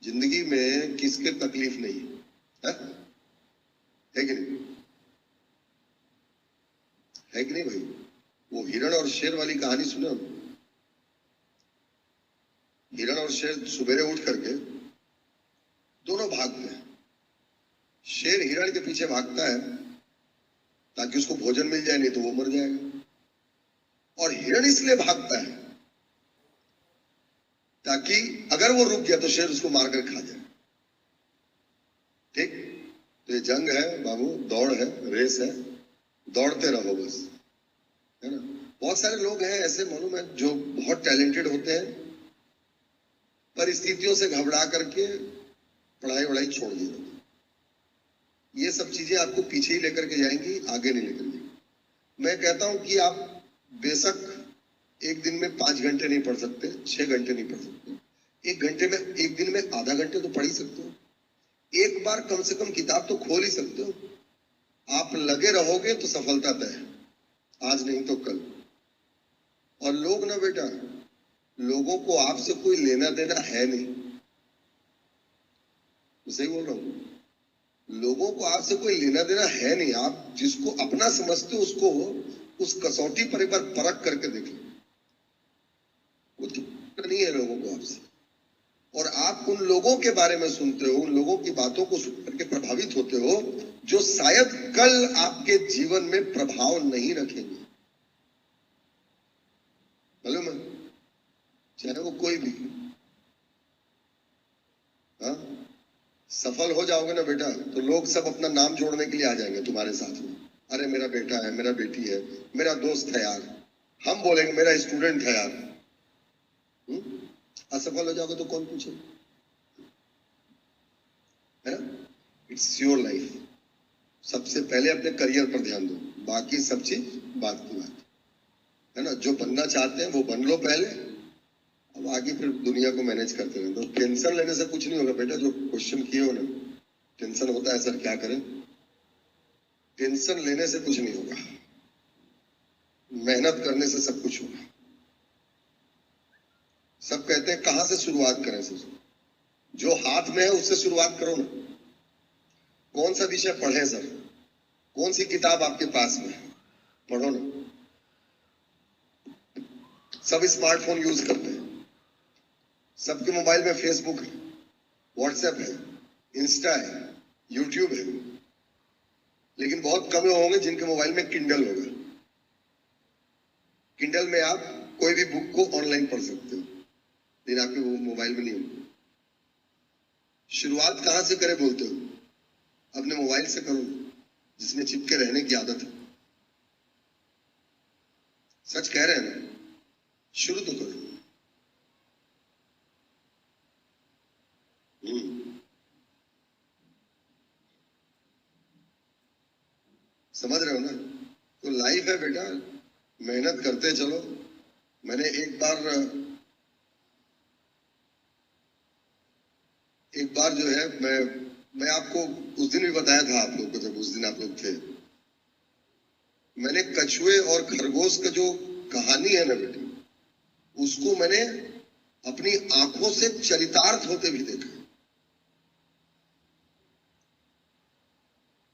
जिंदगी में किसके तकलीफ नहीं है? है कि नहीं? है कि नहीं भाई? वो हिरण और शेर वाली कहानी सुनो। हिरण और शेर सुबेरे उठ करके दोनों भागते हैं। शेर हिरण के पीछे भागता है ताकि उसको भोजन मिल जाए, नहीं तो वो मर जाएगा। और हिरण इसलिए भागता है ताकि अगर वो रुक गया तो शेर उसको मारकर खा जाए। ठीक? तो ये जंग है बाबू, दौड़ है, रेस है, दौड़ते रहो बस, है ना? बहुत सारे लोग हैं ऐसे मालूम है जो बहुत टैलेंटेड होते हैं, परिस्थितियों से घबरा करके पढ़ाई वढ़ाई छोड़ दी होती। ये सब चीजें आपको पीछे ही लेकर के जाएंगी, आगे नहीं लेकर जाएंगी। मैं कहता हूं कि आप बेशक एक दिन में 5 घंटे नहीं पढ़ सकते, 6 घंटे नहीं पढ़ सकते, एक दिन में आधा घंटे तो पढ़ ही सकते हो। एक बार कम से कम किताब तो खोल ही सकते हो। आप लगे रहोगे तो सफलता तय है, आज नहीं तो कल। और लोग ना बेटा, लोगों को आपसे कोई लेना देना है नहीं, सही बोल रहा हूं। लोगों को आपसे कोई लेना देना है नहीं। आप जिसको अपना समझते हो उसको उस कसौटी पर एक बार परख करके देख लो। कुछ नहीं है लोगों को आपसे। और आप उन लोगों के बारे में सुनते हो, उन लोगों की बातों को सुन करके प्रभावित होते हो जो शायद कल आपके जीवन में प्रभाव नहीं रखेंगे। मालूम है? चाहे वो कोई भी। हाँ, सफल हो जाओगे ना बेटा तो लोग सब अपना नाम जोड़ने के लिए आ जाएंगे तुम्हारे साथ में। अरे मेरा बेटा है, मेरा बेटी है, मेरा दोस्त है यार। हम बोलेंगे मेरा स्टूडेंट है यार। असफल हो जाओगे तो कौन पूछे? है ना? It's your life. सबसे पहले अपने करियर पर ध्यान दो, बाकी सब चीज बात की बात है ना? जो बनना चाहते हैं वो बन लो पहले, अब आगे फिर दुनिया को मैनेज करते रहो। तो टेंशन लेने से कुछ नहीं होगा बेटा। जो क्वेश्चन किए हो ना, टेंशन होता है सर क्या करें? टेंशन लेने से कुछ नहीं होगा, मेहनत करने से सब कुछ होगा। सब कहते हैं कहां से शुरुआत करें सर? जो हाथ में है उससे शुरुआत करो ना। कौन सा विषय पढ़े सर? कौन सी किताब आपके पास में है? पढ़ो ना। सब स्मार्टफोन यूज करते हैं, सबके मोबाइल में फेसबुक है, व्हाट्सएप है, इंस्टा है, यूट्यूब है, लेकिन बहुत कम लोग होंगे जिनके मोबाइल में किंडल होगा। किंडल में आप कोई भी बुक को ऑनलाइन पढ़ सकते हो, लेकिन आपके वो मोबाइल में नहीं होगा। शुरुआत कहां से करें बोलते हो? अपने मोबाइल से करो, जिसमें चिपके रहने की आदत है। सच कह रहे हैं ना? शुरू तो करो। समझ रहे हो ना? तो लाइफ है बेटा, मेहनत करते चलो। मैंने एक बार जो है मैं आपको उस दिन भी बताया था आप लोग को, जब उस दिन आप लोग थे। मैंने कछुए और खरगोश का जो कहानी है ना बेटी, उसको मैंने अपनी आंखों से चरितार्थ होते भी देखा।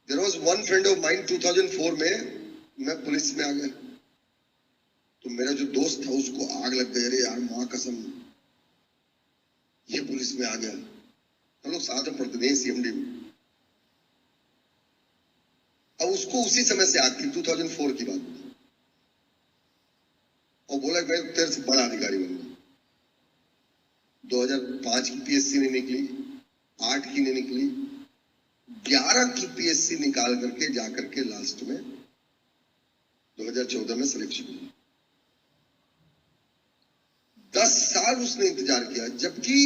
There was one friend of mine, 2004 में मैं पुलिस में आ गया। तो मेरा जो दोस्त था उसको आग लग गई, अरे यार मां कसम ये पुलिस में आ गया। हम लोग साथ में पढ़ते थे सीएमडी में। अब उसको उसी समय से आग थी, 2004 की बात, और बोला मैं तेरे से बड़ा अधिकारी बनूंगा। 2005 की पीएससी नहीं निकली, 8 की नहीं निकली, 11 की पीएससी निकाल करके जाकर के लास्ट में 2014 में सिलेक्शन हुआ। 10 साल उसने इंतजार किया, जबकि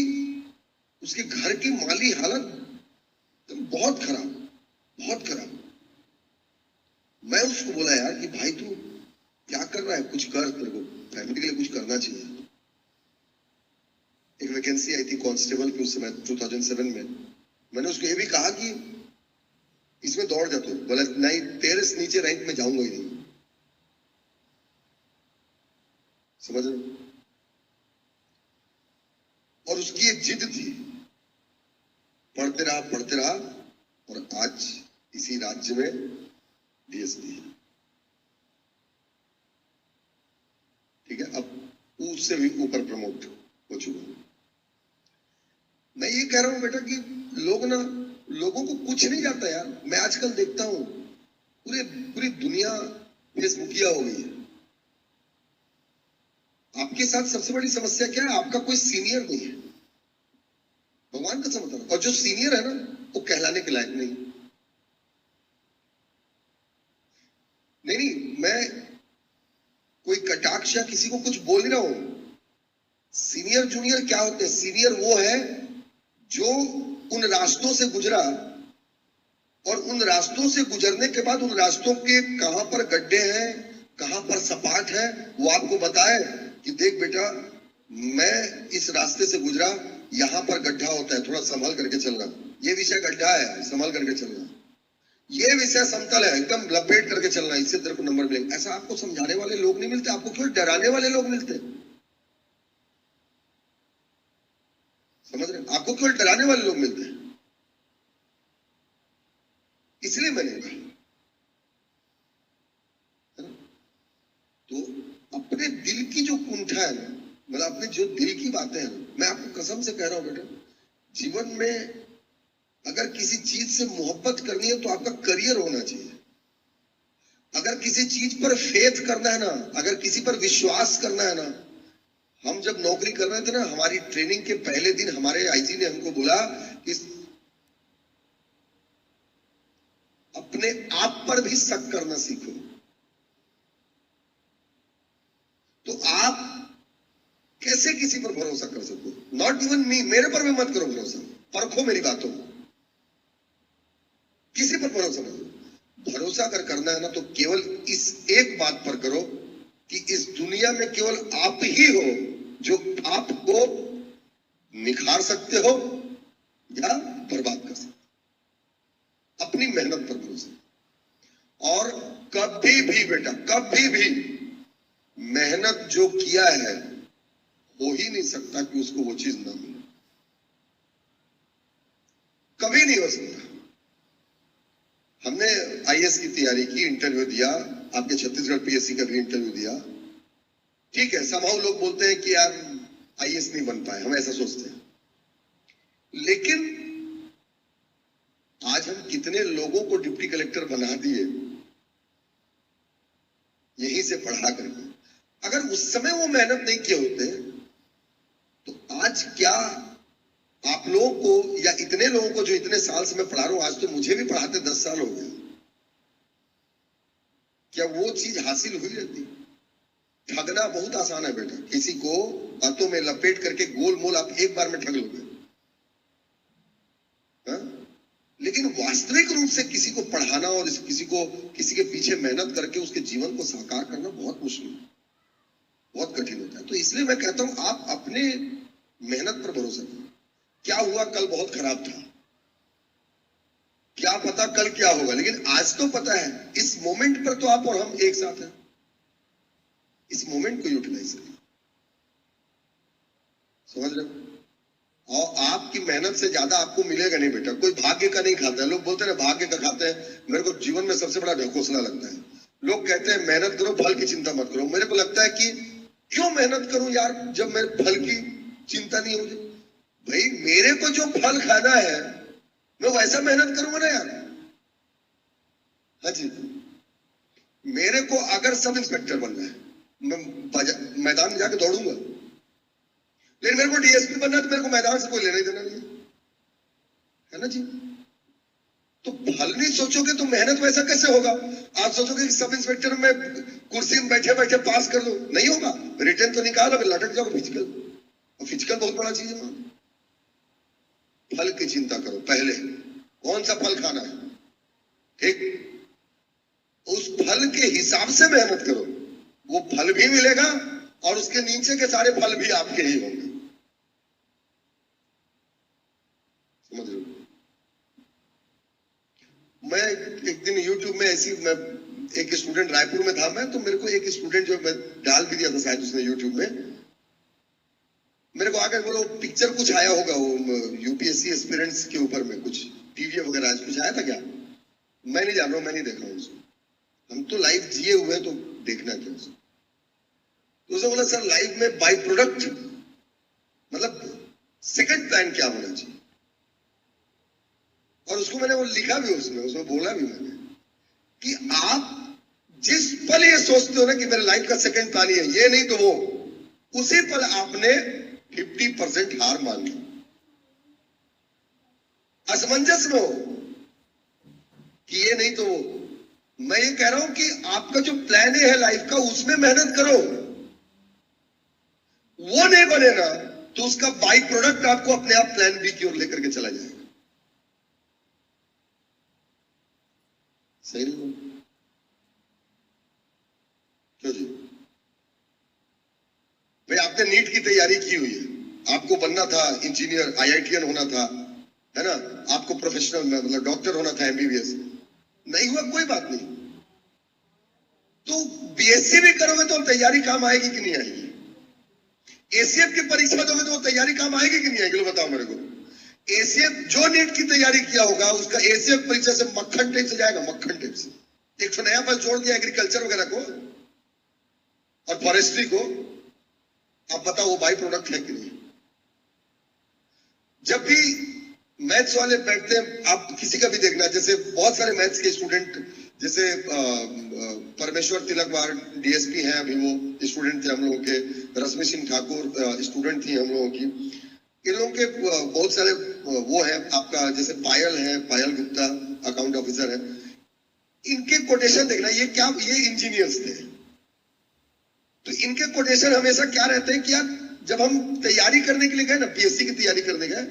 उसके घर की माली हालत बहुत खराब, बहुत खराब। मैं उसको बोला यार कि भाई तू क्या कर रहा है, कुछ कर, तेरे को फैमिली के लिए कुछ करना चाहिए। एक वैकेंसी आई थी कांस्टेबल की उस समय 2007 में। मैंने उसको ये भी कहा कि इसमें दौड़ जा तू। बोला नहीं, तेरे से नीचे रैंक में जाऊंगा ही नहीं। समझ रहे? और उसकी एक जिद थी पढ़ते रहा और आज इसी राज्य में डीएसपी है। ठीक है, अब उससे भी ऊपर प्रमोट हो चुका। मैं ये कह रहा हूं बेटा कि लोगों को कुछ नहीं जाता यार। मैं आजकल देखता हूं पूरी दुनिया फेसबुकिया हो गई है। आपके साथ सबसे बड़ी समस्या क्या है? आपका कोई सीनियर नहीं है। भगवान का समझ। और जो सीनियर है ना, वो कहलाने के लायक नहीं। मैं कोई कटाक्ष या किसी को कुछ बोल नहीं रहा हूं। सीनियर जूनियर क्या होते हैं? सीनियर वो है जो उन रास्तों से गुजरा और उन रास्तों से गुजरने के बाद उन रास्तों के कहां पर गड्ढे हैं, कहां पर सपाट है, वो आपको बताए कि देख बेटा, मैं इस रास्ते से गुजरा, यहां पर गड्ढा होता है, थोड़ा संभल करके चलना। ये विषय गड्ढा है, संभल करके चलना। ये विषय समतल है, एकदम लपेट करके चलना, इससे तेरे को नंबर मिलेंगे। ऐसा आपको समझाने वाले लोग नहीं मिलते, आपको केवल डराने वाले लोग मिलते हैं। समझ रहे? आपको केवल डराने वाले लोग मिलते हैं। इसलिए मैंने कहा तो अपने दिल की जो कुंठा है ना, मतलब अपने जो दिल की बातें हैं, मैं आपको कसम से कह रहा हूं बेटा, जीवन में अगर किसी चीज से मोहब्बत करनी है तो आपका करियर होना चाहिए। अगर किसी चीज पर फेथ करना है ना, अगर किसी पर विश्वास करना है ना, हम जब नौकरी कर रहे थे ना, हमारी ट्रेनिंग के पहले दिन हमारे आईजी ने हमको बोला कि अपने आप पर भी शक करना सीखो। तो आप कैसे किसी पर भरोसा कर सकते हो? नॉट इवन मी, मेरे पर भी मत करो भरोसा, परखो मेरी बातों को। किसी पर भरोसा नहीं करो। भरोसा अगर करना है ना, तो केवल इस एक बात पर करो कि इस दुनिया में केवल आप ही हो जो आपको निखार सकते हो या बर्बाद कर सकते हो। अपनी मेहनत पर भरोसा। और कभी भी बेटा, कभी भी मेहनत जो किया है हो ही नहीं सकता कि उसको वो चीज ना मिले। कभी नहीं हो सकता। हमने आईएएस की तैयारी की, इंटरव्यू दिया, आपके छत्तीसगढ़ पीएससी का भी इंटरव्यू दिया। ठीक है, समहाउ लोग बोलते हैं कि यार आईएएस नहीं बन पाए, हम ऐसा सोचते हैं। लेकिन आज हम कितने लोगों को डिप्टी कलेक्टर बना दिए यहीं से पढ़ा करके। अगर उस समय वो मेहनत नहीं किए होते तो आज क्या आप लोगों को या इतने लोगों को जो इतने साल से मैं पढ़ा रहा हूं, आज तो मुझे भी पढ़ाते 10 साल हो गए, क्या वो चीज हासिल हुई रहती? ठगना बहुत आसान है बेटा, किसी को बातों में लपेट करके गोल मोल आप एक बार में ठग लोगे। लेकिन वास्तविक रूप से किसी को पढ़ाना और किसी के पीछे मेहनत करके उसके जीवन को साकार करना बहुत मुश्किल है, बहुत कठिन होता है। तो इसलिए मैं कहता हूं आप अपने मेहनत पर भरोसा करो। क्या हुआ कल बहुत खराब था, क्या पता कल क्या होगा, लेकिन आज तो पता है। इस मोमेंट पर तो आप और हम एक साथ हैं। इस मोमेंट को यूटिलाइज करिए। समझ रहे हो? और आपकी मेहनत से ज्यादा आपको मिलेगा नहीं बेटा। कोई भाग्य का नहीं खाता है। लोग बोलते हैं भाग्य का खाते हैं। मेरे को जीवन में सबसे बड़ा ढकोसला लगता है, लोग कहते हैं मेहनत करो, फल की चिंता मत करो। मेरे को लगता है कि क्यों मेहनत करूं यार, जब मेरे फल की चिंता नहीं होगी। भाई मेरे को जो फल खाना है मैं वैसा मेहनत करूंगा ना यार। हाँ जी, मेरे को अगर सब इंस्पेक्टर बनना है, मैं मैदान में जाके दौड़ूंगा। लेकिन मेरे को डीएसपी बनना है तो मेरे को मैदान से कोई लेना ही देना नहीं है ना जी। तो फल नहीं सोचोगे तो मेहनत वैसा कैसे होगा? आप सोचोगे कि सब इंस्पेक्टर में कुर्सी में बैठे बैठे पास कर दो, नहीं होगा। रिटर्न तो निकालो, लटक जाओ फिजिकल, और फिजिकल बहुत बड़ा चीज है। फल की चिंता करो पहले, कौन सा फल खाना है, ठीक, उस फल के हिसाब से मेहनत करो, वो फल भी मिलेगा और उसके नीचे के सारे फल भी आपके ही होंगे। समझ लो। मैं एक दिन YouTube में ऐसी, मैं एक स्टूडेंट रायपुर में था मैं, तो मेरे को एक स्टूडेंट जो मैं डाल भी दिया था शायद उसने YouTube में, मेरे को आके के बोलो पिक्चर कुछ आया होगा वो यूपीएससी एस्पिरेंट्स के ऊपर में कुछ टीवी वगैरह आज कुछ आया था क्या? मैं नहीं जान रहा हूँ, मैं नहीं देख रहा हूँ उसको। हम तो लाइफ जिए हुए हैं तो देखना क्या उसको। तो उसे बोला सर लाइफ में बाई प्रोडक्ट मतलब सेकंड प्लान क्या होना चाहिए? और उसको मैंने वो लिखा भी उसमें बोला भी मैंने कि आप जिस पल ये सोचते हो ना कि मेरे लाइफ का सेकंड प्लान ही है, ये नहीं तो वो, उसी पल आपने 50% हार मान ली। असमंजस में हो कि ये नहीं तो वो। मैं ये कह रहा हूं कि आपका जो प्लान है लाइफ का उसमें मेहनत करो। वो नहीं बने ना तो उसका बाई प्रोडक्ट आपको अपने आप प्लान बी की ओर लेकर के चला जाएगा। सही नहीं? क्यों जी भाई, आपने नीट की तैयारी की हुई है, आपको बनना था इंजीनियर, आईआईटीएन होना था, है ना, आपको प्रोफेशनल मतलब डॉक्टर होना था, एमबीबीएस नहीं हुआ, कोई बात नहीं। तो बीएससी भी करोगे तो तैयारी काम आएगी कि नहीं आएगी? एसीएफ की परीक्षा दोगे तो तैयारी काम आएगी कि नहीं आएगी? बताओ मेरे को। एसीएफ जो नीट की तैयारी किया होगा उसका एसीएफ परीक्षा से मक्खन टेप से जाएगा, मक्खन टेप से। एक नया पद जोड़ दिया एग्रीकल्चर वगैरह को और फॉरेस्ट्री को। अब बताओ वो बाई प्रोडक्ट है कि नहीं? जब भी मैथ्स वाले बैठते हैं, आप किसी का भी देखना, जैसे बहुत सारे मैथ्स के स्टूडेंट, जैसे परमेश्वर तिलकवार डीएसपी हैं, अभी वो स्टूडेंट थे हम लोगों के, रश्मि सिंह ठाकुर स्टूडेंट थी हम लोगों की। इन लोगों के बहुत सारे वो है, आपका जैसे पायल है, पायल गुप्ता अकाउंट ऑफिसर है, इनके कोटेशन देखना, ये इंजीनियर्स थे, तो इनके कोटेशन हमेशा क्या रहते हैं कि यार जब हम तैयारी करने के लिए गए ना, पीएससी की तैयारी करने गए,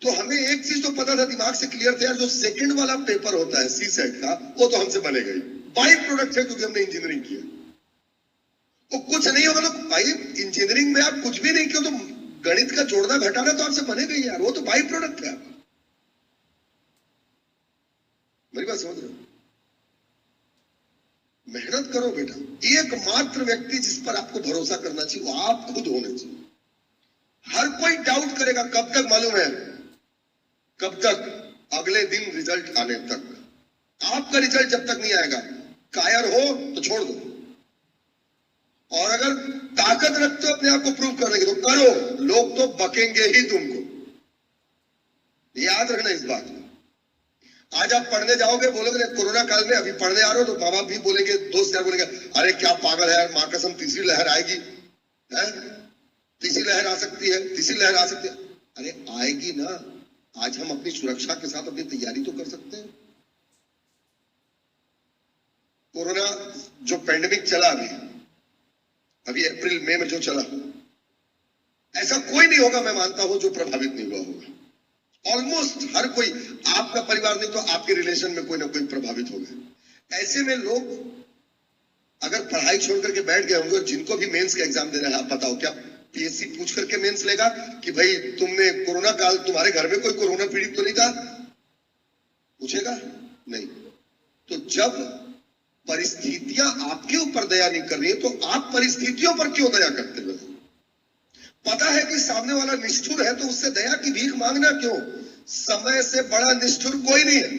तो हमें एक चीज तो पता था, दिमाग से क्लियर था यार, जो सेकंड वाला पेपर होता है सी सेट का, वो तो हमसे बनेगा ही, बाई प्रोडक्ट है, क्योंकि हमने इंजीनियरिंग किया। वो कुछ नहीं होगा तो भाई, इंजीनियरिंग में आप कुछ भी नहीं किया तो गणित का जोड़ना घटाना तो आपसे बनेगा ही यार, वो तो बाई प्रोडक्ट है आपका। मेरी बात समझ रहे हो? मेहनत करो बेटा। एकमात्र व्यक्ति जिस पर आपको भरोसा करना चाहिए वो आप खुद होने चाहिए। हर कोई डाउट करेगा, कब तक मालूम है? कब तक? अगले दिन रिजल्ट आने तक। आपका रिजल्ट जब तक नहीं आएगा, कायर हो तो छोड़ दो, और अगर ताकत रखते हो अपने आप को प्रूव करने की तो करो। लोग तो बकेंगे ही तुमको, याद रखना इस बात को। आज आप पढ़ने जाओगे, बोलोगे कोरोना काल में अभी पढ़ने आ रहे हो, तो माँ बाप भी बोलेंगे, दोस्त यार बोलेंगे, अरे क्या पागल है यार, माँ कसम तीसरी लहर आएगी, है? तीसरी लहर आ सकती है, तीसरी लहर आ सकती है। अरे आएगी ना, आज हम अपनी सुरक्षा के साथ अपनी तैयारी तो कर सकते हैं। कोरोना जो पैंडेमिक चला अभी अप्रैल मई में जो चला, ऐसा कोई नहीं होगा मैं मानता हूं जो प्रभावित नहीं हुआ होगा। ऑलमोस्ट हर कोई, आपका परिवार नहीं तो आपके रिलेशन में कोई ना कोई प्रभावित होगा। ऐसे में लोग अगर पढ़ाई छोड़ करके बैठ गए होंगे, जिनको भी मेंस का एग्जाम देना है, आप बताओ क्या पीएससी पूछ करके मेंस लेगा कि भाई तुमने कोरोना काल, तुम्हारे घर में कोई कोरोना पीड़ित तो नहीं था? पूछेगा नहीं। तो जब परिस्थितियां आपके ऊपर दया नहीं कर रही है, तो आप परिस्थितियों पर क्यों दया करते हो? पता है कि सामने वाला निष्ठुर है, तो उससे दया की भीख मांगना क्यों? समय से बड़ा निष्ठुर कोई नहीं है।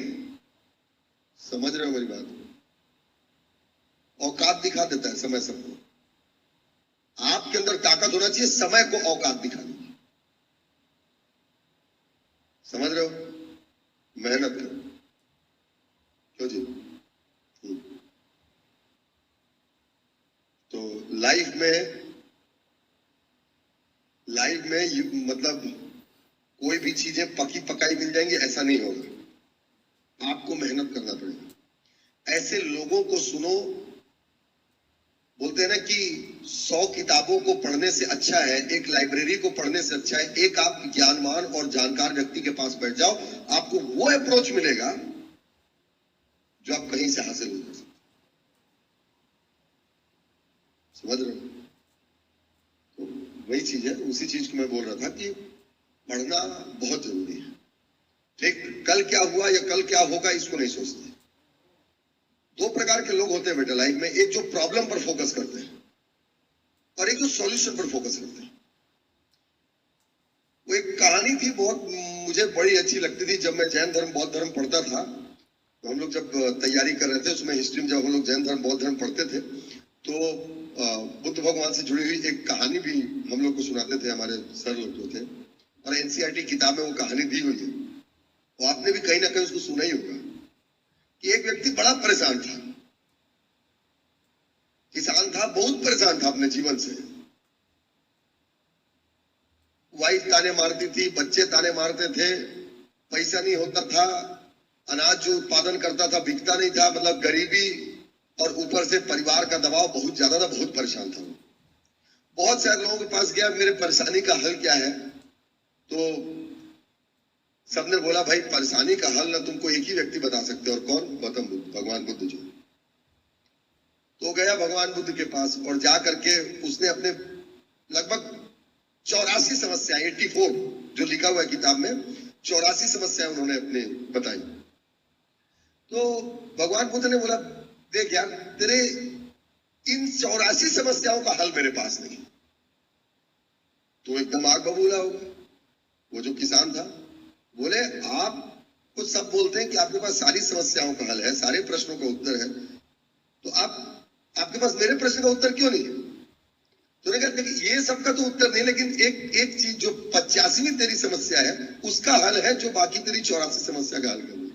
समझ रहे हो मेरी बात? औकात दिखा देता है समय सबको। आपके अंदर ताकत होना चाहिए समय को औकात दिखाने की। समझ रहे हो? मेहनत करो। क्यों जी? तो लाइफ में मतलब कोई भी चीजें पकी पकाई मिल जाएंगी ऐसा नहीं होगा। आपको मेहनत करना पड़ेगा। ऐसे लोगों को सुनो, बोलते हैं ना कि 100 किताबों को पढ़ने से अच्छा है, एक लाइब्रेरी को पढ़ने से अच्छा है, एक आप ज्ञानवान और जानकार व्यक्ति के पास बैठ जाओ, आपको वो अप्रोच मिलेगा जो आप कहीं से हासिल नहीं कर सकते। समझ रहे हो? तो वही चीज है, उसी चीज को मैं बोल रहा था कि पढ़ना बहुत जरूरी है। ठीक, कल क्या हुआ या कल क्या होगा इसको नहीं सोचते। दो प्रकार के लोग होते हैं बेटा लाइफ में, एक जो प्रॉब्लम पर फोकस करते हैं और एक जो सॉल्यूशन पर फोकस करते हैं। थी बहुत, मुझे बड़ी अच्छी लगती थी। जब मैं जैन धर्म बौद्ध धर्म पढ़ता था, तो हम लोग जब तैयारी कर रहे थे उसमें हिस्ट्री में, जब हम लोग जैन धर्म बौद्ध धर्म पढ़ते थे, तो बुद्ध भगवान से जुड़ी हुई एक कहानी भी हम लोग को सुनाते थे हमारे सर लोग जो थे, और एनसीईआरटी किताब में वो कहानी दी हुई है। तो आपने भी कहीं ना कहीं उसको सुना ही होगा कि एक व्यक्ति बड़ा परेशान था, किसान था, बहुत परेशान था अपने जीवन से। वाइफ ताने मारती थी, बच्चे ताने मारते थे, पैसा नहीं होता था, अनाज जो उत्पादन करता था बिकता नहीं था, मतलब गरीबी और ऊपर से परिवार का दबाव बहुत ज्यादा था, बहुत परेशान था। बहुत सारे लोगों के पास गया, मेरे परेशानी का हल क्या है? तो सबने बोला भाई परेशानी का हल ना तुमको एक ही व्यक्ति बता सकते, और कौन? गौतम बुद्ध, भगवान बुद्ध जो। तो गया भगवान बुद्ध के पास और जा करके उसने अपने लगभग 84 समस्याएं, 84 जो लिखा हुआ है किताब में, 84 समस्याएं उन्होंने अपने बताई। तो भगवान बुद्ध ने बोला देख यार, तेरे इन 84 समस्याओं का हल मेरे पास नहीं। तो एकदम आग बबूला हो गया वो जो किसान था। बोले आप कुछ सब बोलते हैं कि आपके पास सारी समस्याओं का हल है, सारे प्रश्नों का उत्तर है, तो आपके पास मेरे प्रश्न का उत्तर क्यों नहीं है? तो देखिए ये सबका तो उत्तर नहीं, लेकिन एक चीज जो 85वीं तेरी समस्या है उसका हल है, जो बाकी तेरी 84 समस्या का हल करनी।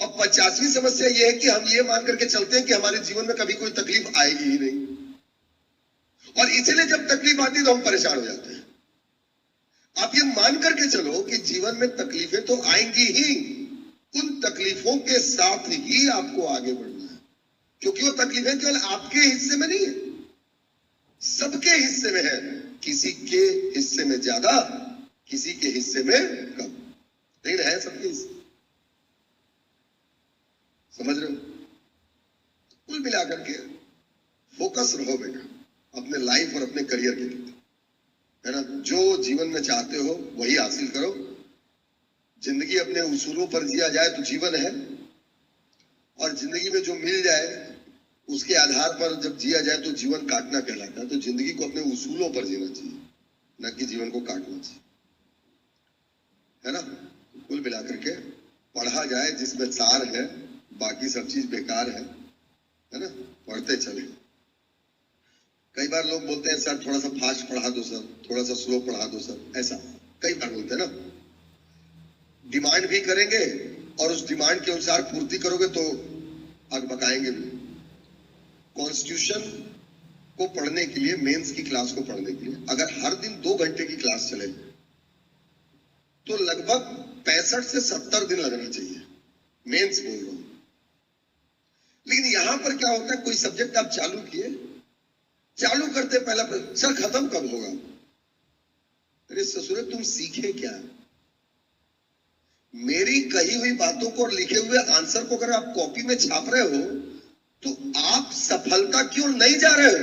और 50वीं समस्या ये है कि हम ये मान करके चलते हैं कि हमारे जीवन में कभी कोई तकलीफ आएगी ही नहीं, और इसलिए जब तकलीफ आती है तो हम परेशान हो जाते हैं। आप ये मान करके चलो कि जीवन में तकलीफें तो आएंगी ही, उन तकलीफों के साथ ही आपको आगे बढ़ना है, क्योंकि वो तकलीफें केवल आपके हिस्से में नहीं है, सबके हिस्से में है। किसी के हिस्से में ज्यादा, किसी के हिस्से में कम, लेकिन है सबके हिस्से। समझ रहे हो? कुल मिलाकर के फोकस रहो बेटा अपने लाइफ और अपने करियर के लिए, है ना? जो जीवन में चाहते हो वही हासिल करो। जिंदगी अपने उसूलों पर जिया जाए तो जीवन है, और जिंदगी में जो मिल जाए उसके आधार पर जब जिया जाए तो जीवन काटना कहलाता है। तो जिंदगी को अपने उसूलों पर जीना चाहिए, न कि जीवन को काटना चाहिए, है ना? कुल मिलाकर के पढ़ा जाए जिसमें सार है, बाकी सब चीज बेकार है ना? पढ़ते चले। कई बार लोग बोलते हैं सर थोड़ा सा फास्ट पढ़ा दो सर, थोड़ा सा स्लो पढ़ा दो सर, ऐसा कई बार बोलते हैं ना। डिमांड भी करेंगे और उस डिमांड के अनुसार पूर्ति करोगे तो अकबकाएंगे भी। कॉन्स्टिट्यूशन को पढ़ने के लिए, मेंस की क्लास को पढ़ने के लिए अगर हर दिन 2 घंटे की क्लास चले तो लगभग 65 से 70 दिन लगना चाहिए। मेंस बोल रहा हूं। लेकिन यहां पर क्या होता है, कोई सब्जेक्ट आप चालू किए, चालू करते पहला प्रश्न, सर खत्म कब होगा? अरे ससुरे तुम सीखे क्या? मेरी कही हुई बातों को और लिखे हुए आंसर को अगर आप कॉपी में छाप रहे हो तो आप सफलता क्यों नहीं जा रहे हो?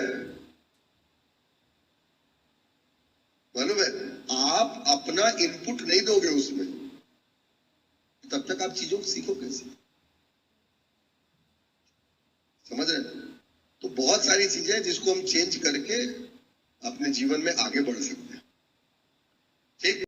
मालूम है, आप अपना इनपुट नहीं दोगे उसमें, तब तक आप चीजों को सीखो कैसे? समझ रहे? तो बहुत सारी चीजें जिसको हम चेंज करके अपने जीवन में आगे बढ़ सकते हैं। ठीक।